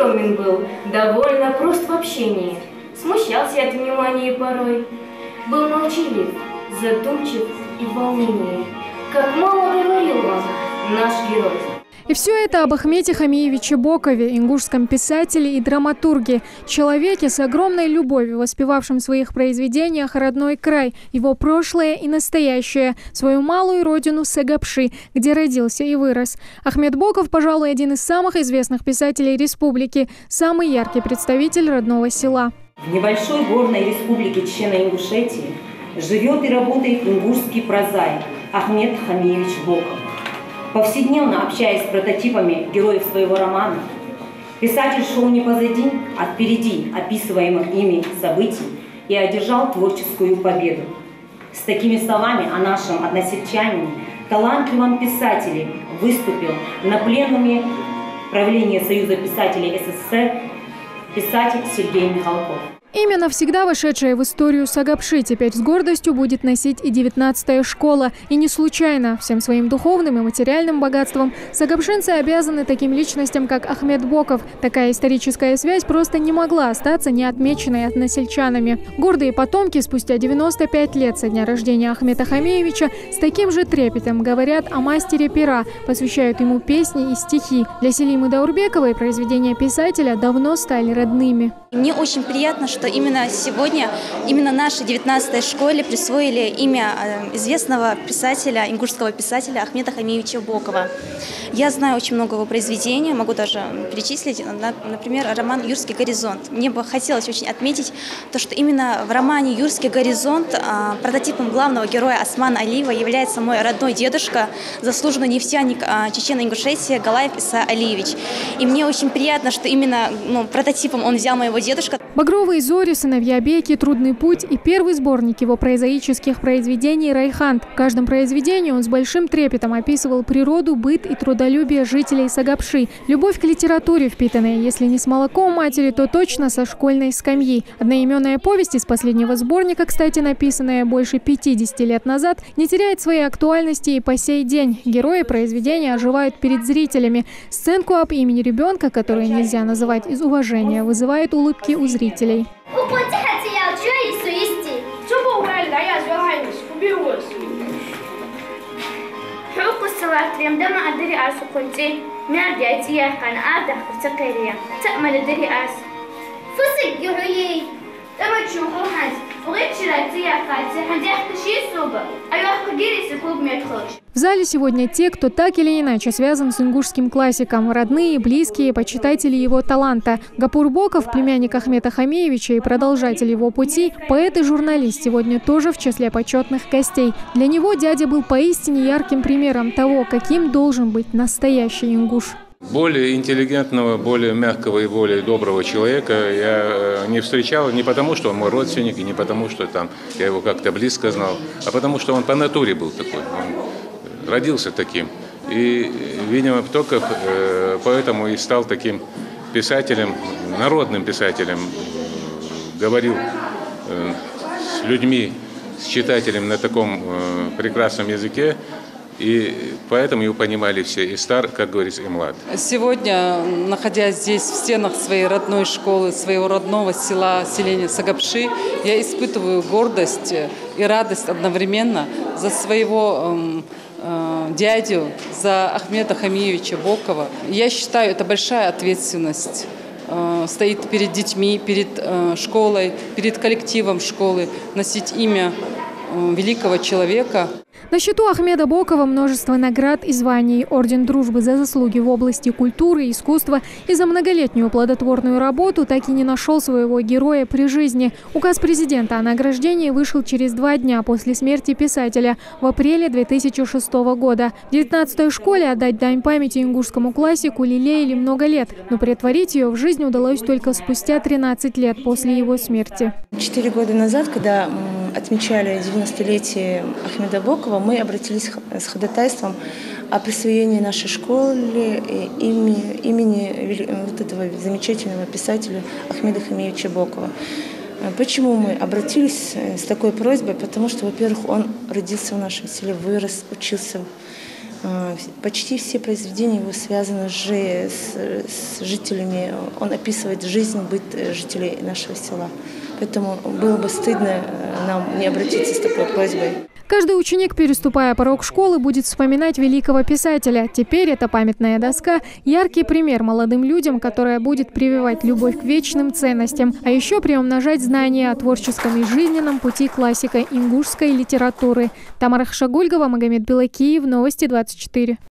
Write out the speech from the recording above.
скромен был, довольно прост в общении, смущался от внимания порой, был молчалив, задумчив и в волнении, как мало говорил вам наш герой. И все это об Ахмете Хамиевиче Бокове, ингушском писателе и драматурге, человеке с огромной любовью, воспевавшем в своих произведениях родной край, его прошлое и настоящее, свою малую родину Сагапши, где родился и вырос. Ахмет Боков, пожалуй, один из самых известных писателей республики, самый яркий представитель родного села. В небольшой горной республике Чечено-Ингушетии живет и работает ингушский прозаик Ахмет Хамиевич Боков. Повседневно общаясь с прототипами героев своего романа, писатель шел не позади, а впереди описываемых ими событий и одержал творческую победу. С такими словами о нашем односельчанине, талантливом писателе, выступил на пленуме правления Союза писателей СССР писатель Сергей Михалков. Имя, навсегда вошедшее в историю Сагапши, теперь с гордостью будет носить и 19-я школа. И не случайно. Всем своим духовным и материальным богатством сагапшинцы обязаны таким личностям, как Ахмет Боков. Такая историческая связь просто не могла остаться неотмеченной односельчанами. Гордые потомки спустя 95 лет со дня рождения Ахмета Хамиевича с таким же трепетом говорят о мастере пера, посвящают ему песни и стихи. Для Селимы Даурбековой произведения писателя давно стали родными. Мне очень приятно, что именно сегодня, именно нашей 19-й школе присвоили имя известного писателя, ингушского писателя Ахмета Хамиевича Бокова. Я знаю очень много его произведений, могу даже перечислить, например, роман «Юрский горизонт». Мне бы хотелось очень отметить то, что именно в романе «Юрский горизонт» прототипом главного героя Османа Алиева является мой родной дедушка, заслуженный нефтяник Чечено-Ингушетии Галаев Иса Алиевич. И мне очень приятно, что именно прототипом он взял моего дедушка. «Багровые зори», «Сыновья Беки», «Трудный путь» и первый сборник его прозаических произведений «Райхант». В каждом произведении он с большим трепетом описывал природу, быт и трудолюбие жителей Сагапши. Любовь к литературе, впитанная, если не с молоком матери, то точно со школьной скамьи. Одноименная повесть из последнего сборника, кстати, написанная больше 50 лет назад, не теряет своей актуальности и по сей день. Герои произведения оживают перед зрителями. Сценку об имени ребенка, которую нельзя называть из уважения, вызывает улыбки у зрителей. В зале сегодня те, кто так или иначе связан с ингушским классиком, родные, близкие, почитатели его таланта. Гапур Боков, племянник Ахмета Хамиевича и продолжатель его пути, поэт и журналист, сегодня тоже в числе почетных гостей. Для него дядя был поистине ярким примером того, каким должен быть настоящий ингуш. Более интеллигентного, более мягкого и более доброго человека я не встречал, не потому, что он мой родственник, и не потому, что я его как-то близко знал, а потому, что он по натуре был такой. Он родился таким. И, видимо, только поэтому и стал таким писателем, народным писателем. Говорил с людьми, с читателем на таком прекрасном языке. И поэтому его понимали все, и стар, как говорится, и млад. Сегодня, находясь здесь, в стенах своей родной школы, своего родного села, селения Сагапши, я испытываю гордость и радость одновременно за своего дядю, за Ахмета Хамиевича Бокова. Я считаю, это большая ответственность. Стоит перед детьми, перед школой, перед коллективом школы носить имя великого человека. На счету Ахмеда Бокова множество наград и званий. Орден Дружбы за заслуги в области культуры и искусства и за многолетнюю плодотворную работу так и не нашел своего героя при жизни. Указ президента о награждении вышел через 2 дня после смерти писателя в апреле 2006 года. В 19-й школе отдать дань памяти ингушскому классику лелеяли много лет, но претворить ее в жизнь удалось только спустя 13 лет после его смерти. 4 года назад, когда отмечали 90-летие Ахмеда Бокова, мы обратились с ходатайством о присвоении нашей школе имени вот этого замечательного писателя Ахмеда Хамиевича Бокова. Почему мы обратились с такой просьбой? Потому что, во-первых, он родился в нашем селе, вырос, учился Почти все произведения его связаны же с жителями. Он описывает жизнь, быт жителей нашего села. Поэтому было бы стыдно нам не обратиться с такой просьбой. Каждый ученик, переступая порог школы, будет вспоминать великого писателя. Теперь эта памятная доска – яркий пример молодым людям, которая будет прививать любовь к вечным ценностям, а еще приумножать знания о творческом и жизненном пути классика ингушской литературы. Тамара Хашагульгова, Магомед Белакиев, Новости 24.